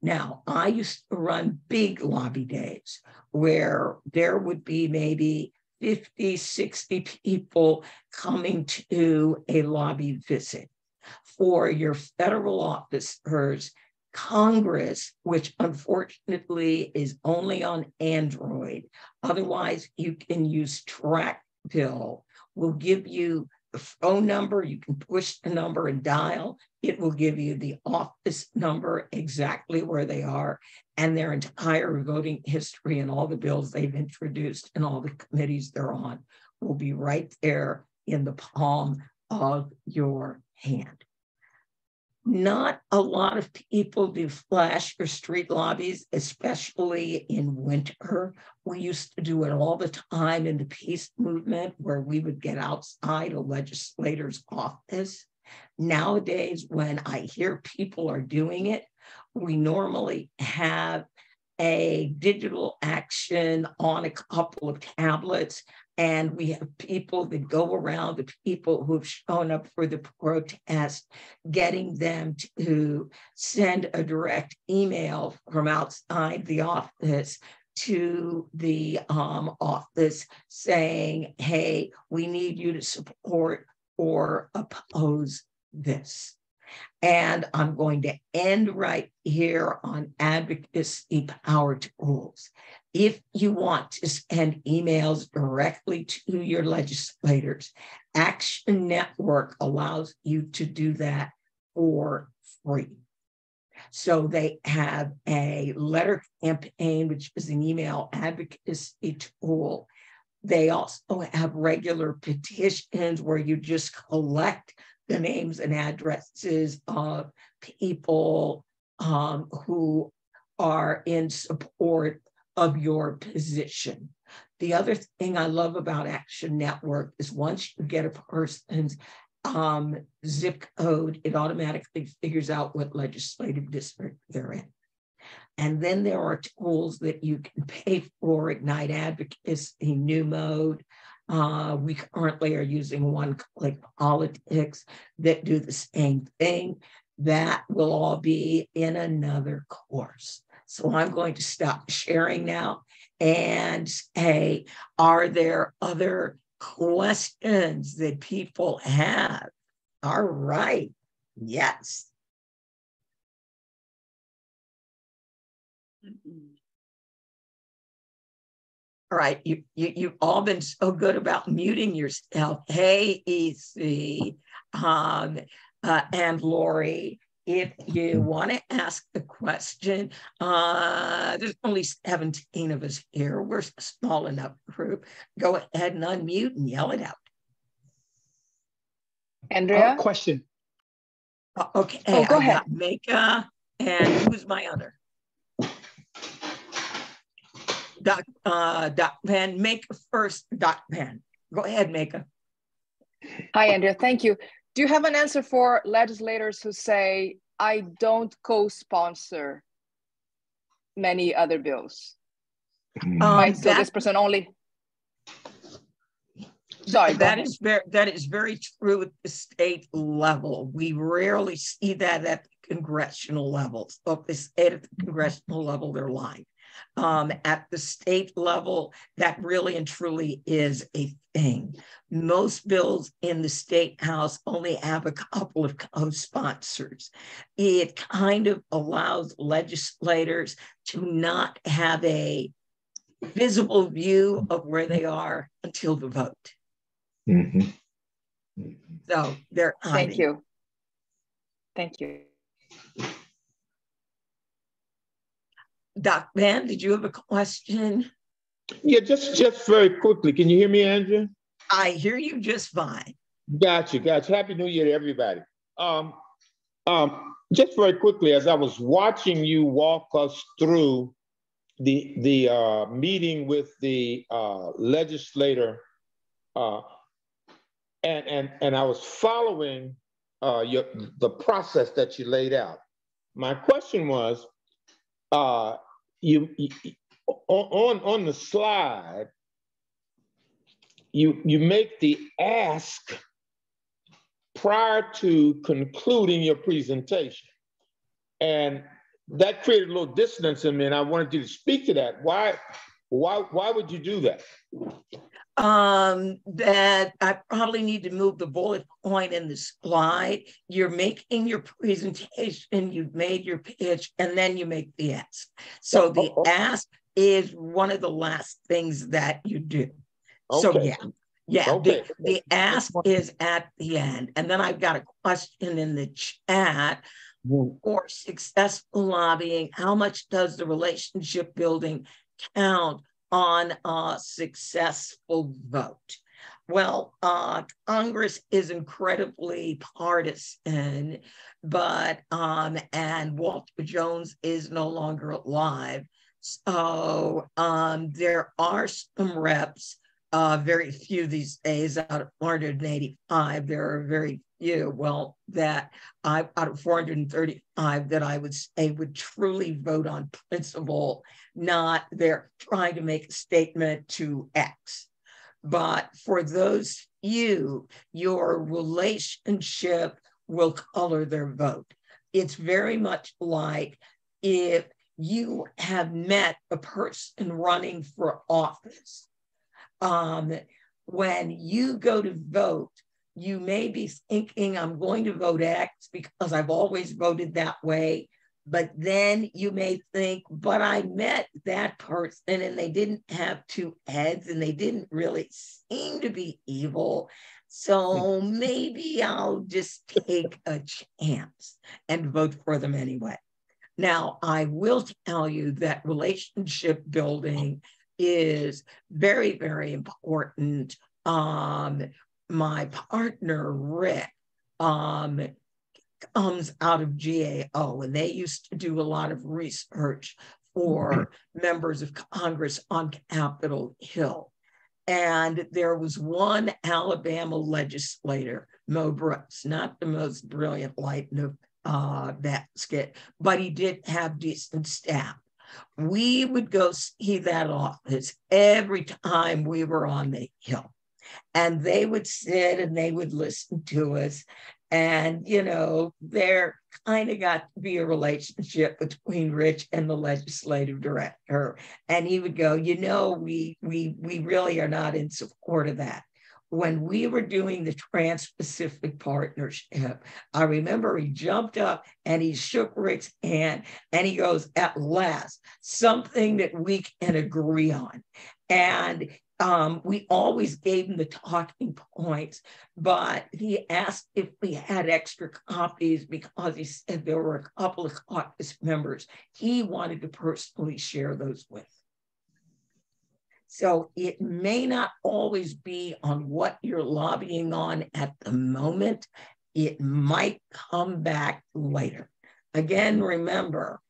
Now, I used to run big lobby days where there would be maybe 50, 60 people coming to a lobby visit. For your federal officers, Congress, which unfortunately is only on Android, otherwise you can use TrackBill, will give you the phone number. You can push the number and dial. It will give you the office number, exactly where they are, and their entire voting history and all the bills they've introduced and all the committees they're on will be right there in the palm of your hand. Not a lot of people do flash or street lobbies, especially in winter. We used to do it all the time in the peace movement, where we would get outside a legislator's office. Nowadays, when I hear people are doing it, we normally have a digital action on a couple of tablets, and we have people that go around, the people who've shown up for the protest, getting them to send a direct email from outside the office to the office saying, hey, we need you to support or oppose this. And I'm going to end right here on advocacy power tools. If you want to send emails directly to your legislators, Action Network allows you to do that for free. So they have a letter campaign, which is an email advocacy tool. They also have regular petitions where you just collect the names and addresses of people who are in support of your position. The other thing I love about Action Network is once you get a person's zip code, it automatically figures out what legislative district they're in. And then there are tools that you can pay for, Ignite Advocacy, New Mode. We currently are using One Click Politics that do the same thing. That will all be in another course. So I'm going to stop sharing now and say, are there other questions that people have? All right. Yes. All right, you've all been so good about muting yourself. Hey, EC and Lori, if you want to ask a question, there's only 17 of us here. We're a small enough group. Go ahead and unmute and yell it out.
Andrea?
Question.
Okay,
go ahead.
got Mika, and who's my other? Doc Van, Mika first, Doc Van. Go ahead, Mika.
Hi, Andrea, thank you. Do you have an answer for legislators who say, I don't co-sponsor many other bills? So this person only. Sorry,
that is very true at the state level. We rarely see that at the congressional level. So if they say it at the congressional level, they're lying. At the state level, that really and truly is a thing. Most bills in the state house only have a couple of co-sponsors. It kind of allows legislators to not have a visible view of where they are until the vote.
Mm-hmm.
So they're hiding.
Thank you. Thank you.
Doc Van, did you have a question?
Yeah, just very quickly. Can you hear me, Andrea?
I hear you just fine.
Gotcha. Happy New Year to everybody. Just very quickly, as I was watching you walk us through the meeting with the legislator, and I was following the process that you laid out. My question was, you on the slide, you make the ask prior to concluding your presentation, and that created a little dissonance in me, and I wanted you to speak to that. Why would you do that?
That I probably need to move the bullet point in the slide. You're making your presentation, you've made your pitch, and then you make the ask. So the ask is one of the last things that you do.
Okay.
So yeah,
okay.
The ask is at the end. And then I've got a question in the chat. For successful lobbying, how much does the relationship building count on a successful vote? Well, Congress is incredibly partisan, but and Walter Jones is no longer alive. So there are some reps, very few these days. Out of 485, there are very few. Well, that out of 435 that I would say would truly vote on principle, not they're trying to make a statement to X. But for those few, your relationship will color their vote. It's very much like if you have met a person running for office. When you go to vote, you may be thinking, I'm going to vote X because I've always voted that way. But then you may think, but I met that person and they didn't have two heads and they didn't really seem to be evil. So maybe I'll just take a chance and vote for them anyway. Now, I will tell you that relationship building is very, very important. My partner, Rick, comes out of GAO, and they used to do a lot of research for members of Congress on Capitol Hill. And there was one Alabama legislator, Mo Brooks, not the most brilliant light in the basket, but he did have decent staff. We would go see that office every time we were on the Hill. And they would sit and they would listen to us. And, you know, there kind of got to be a relationship between Rich and the legislative director. And he would go, you know, we really are not in support of that. When we were doing the Trans-Pacific Partnership, I remember he jumped up and he shook Rick's hand and he goes, at last, something that we can agree on. And we always gave him the talking points, but he asked if we had extra copies because he said there were a couple of caucus members he wanted to personally share those with. So it may not always be on what you're lobbying on at the moment. It might come back later. Again, remember,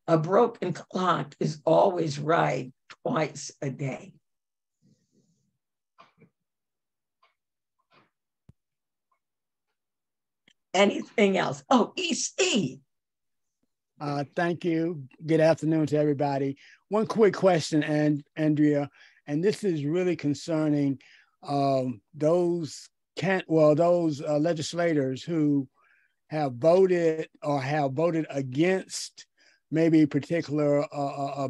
a broken clock is always right twice a day. Anything else? Oh, EC.
Thank you. Good afternoon to everybody. One quick question, Andrea, and this is really concerning those legislators who have voted or have voted against maybe particular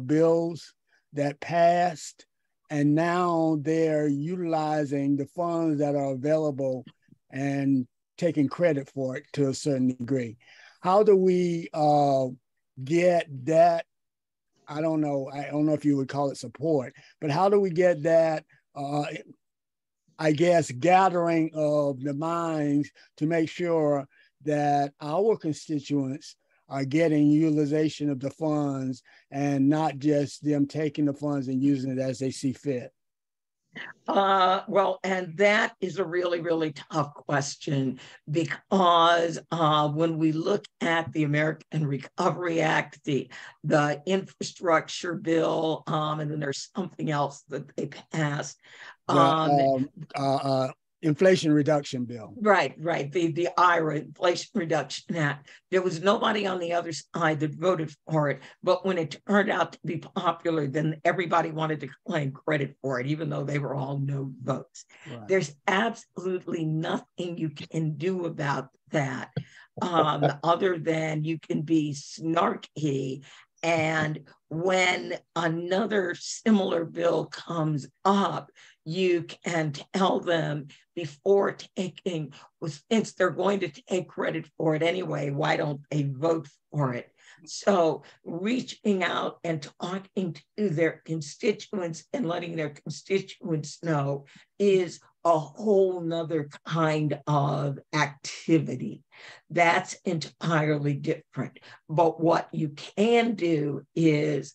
bills that passed, and now they're utilizing the funds that are available and taking credit for it to a certain degree. How do we get that? I don't know if you would call it support, but how do we get that, I guess, gathering of the minds to make sure that our constituents are getting utilization of the funds and not just them taking the funds and using it as they see fit?
Well, and that is a really, really tough question because when we look at the American Recovery Act, the infrastructure bill, and then there's something else that they passed.
Inflation Reduction Bill.
Right. The IRA, Inflation Reduction Act. There was nobody on the other side that voted for it, but when it turned out to be popular, then everybody wanted to claim credit for it, even though they were all no votes. Right. There's absolutely nothing you can do about that, other than you can be snarky. And when another similar bill comes up, you can tell them before taking, since they're going to take credit for it anyway, why don't they vote for it? So reaching out and talking to their constituents and letting their constituents know is a whole nother kind of activity. That's entirely different. But what you can do is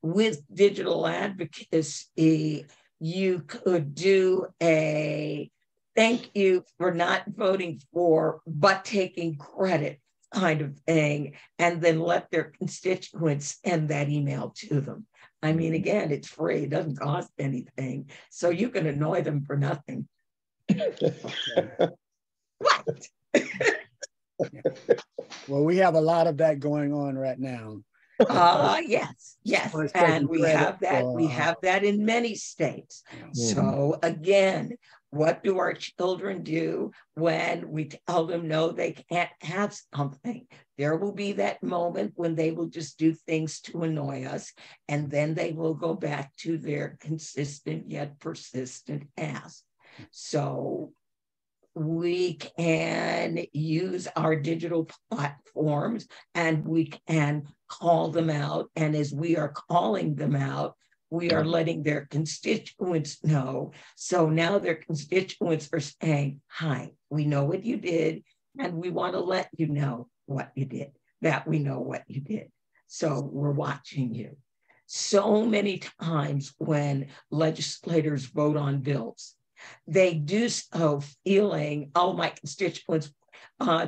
with digital advocacy, you could do a thank you for not voting for, but taking credit kind of thing, and then let their constituents send that email to them. I mean, again, it's free, it doesn't cost anything. So you can annoy them for nothing. What?
Well, we have a lot of that going on right now.
Yes, and we have that in many states. So again, what do our children do when we tell them no, they can't have something? There will be that moment when they will just do things to annoy us, and then they will go back to their consistent yet persistent ask. So we can use our digital platforms and we can call them out. And as we are calling them out, we are letting their constituents know. So now their constituents are saying, hi, we know what you did, and we want to let you know what you did, that we know what you did. So we're watching you. So many times when legislators vote on bills, they do so feeling, oh, my constituents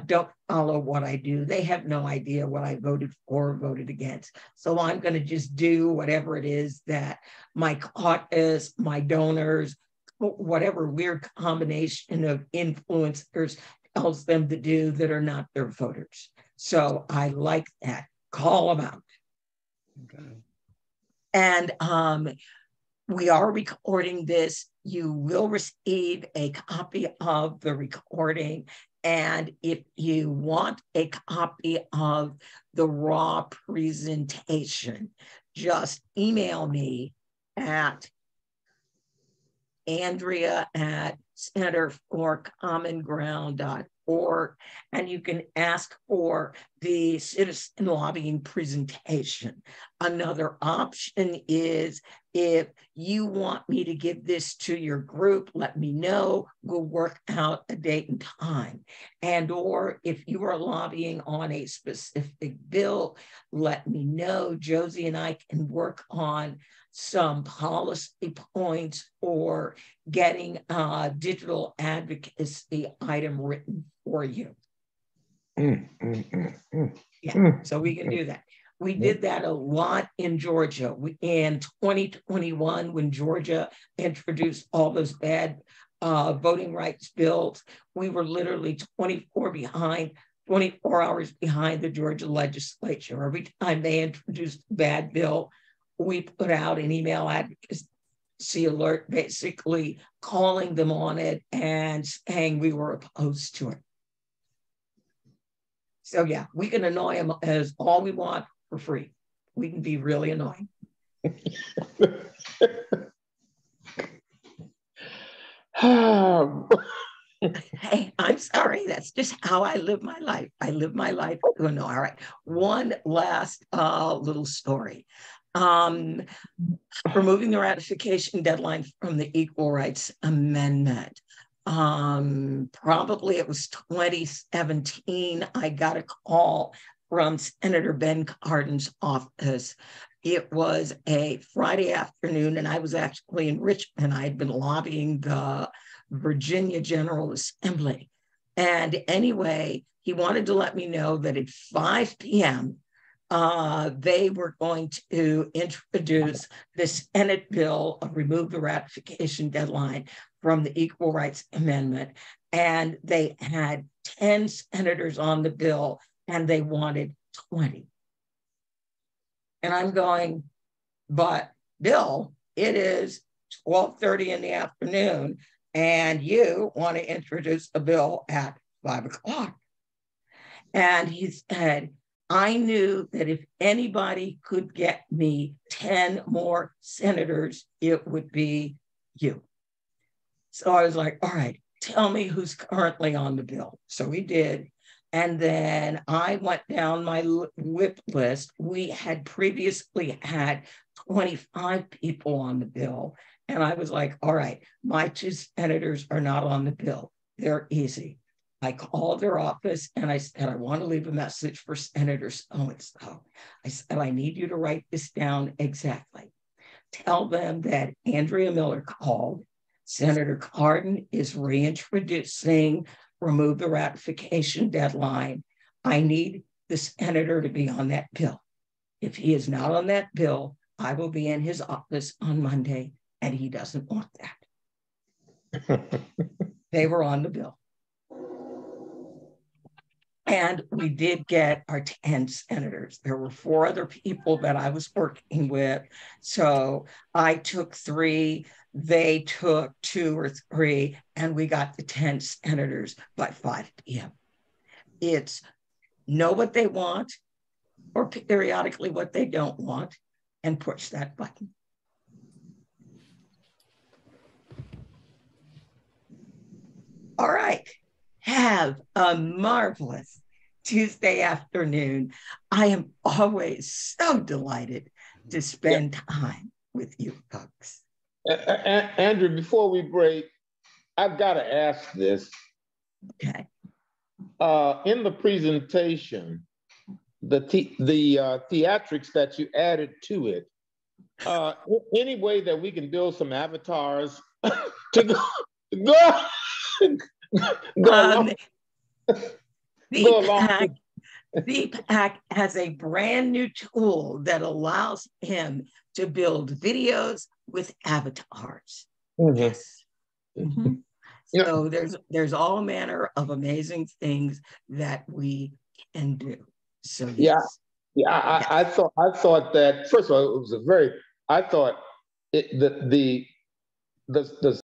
don't follow what I do. They have no idea what I voted for or voted against. So I'm going to just do whatever it is that my caucus, my donors, whatever weird combination of influencers tells them to do that are not their voters. So I like that. Call them out. Okay. And we are recording this. You will receive a copy of the recording. And if you want a copy of the raw presentation, just email me at Andrea@centerforcommonground.org, and you can ask for the citizen lobbying presentation. Another option is, if you want me to give this to your group, let me know. We'll work out a date and time. And or if you are lobbying on a specific bill, let me know. Josie and I can work on some policy points or getting a digital advocacy item written for you. Yeah, so we can do that. We did that a lot in Georgia. In 2021, when Georgia introduced all those bad voting rights bills, we were literally 24 hours behind the Georgia legislature. Every time they introduced a bad bill, we put out an email advocacy alert, basically calling them on it and saying we were opposed to it. So yeah, we can annoy them as all we want for free. We can be really annoying. Hey, I'm sorry. That's just how I live my life. I live my life to annoy. All right. One last little story. Removing the ratification deadline from the Equal Rights Amendment. Probably it was 2017, I got a call from Senator Ben Cardin's office. it was a Friday afternoon, and I was actually in Richmond. I had been lobbying the Virginia General Assembly. And anyway, he wanted to let me know that at 5 p.m., they were going to introduce the Senate bill of remove the ratification deadline from the Equal Rights Amendment. And they had 10 senators on the bill, and they wanted 20. And I'm going, but Bill, it is 12:30 in the afternoon, and you want to introduce a bill at 5 o'clock. And he said, I knew that if anybody could get me 10 more senators, it would be you. So I was like, all right, tell me who's currently on the bill. So he did. And then I went down my whip list. We had previously had 25 people on the bill. And I was like, all right, my 2 senators are not on the bill. They're easy. I called their office and I said, I want to leave a message for Senator so-and-so. I said, I need you to write this down exactly. Tell them that Andrea Miller called. Senator Cardin is reintroducing remove the ratification deadline. I need the senator to be on that bill. If he is not on that bill, I will be in his office on Monday, and he doesn't want that. They were on the bill. And we did get our 10 senators. There were 4 other people that I was working with. So I took 3, they took 2 or 3, and we got the 10 senators by 5 p.m. It's know what they want, or periodically what they don't want, and push that button. All right. Have a marvelous Tuesday afternoon. I am always so delighted to spend time with you folks.
Andrew, before we break, I've got to ask this.
Okay.
In the presentation, the theatrics that you added to it, any way that we can build some avatars to go along?
Deepak has a brand new tool that allows him to build videos with avatars.
Mm-hmm.
Yes. Mm-hmm. So there's all manner of amazing things that we can do. So yes.
Yeah. I thought that, first of all, it was I thought the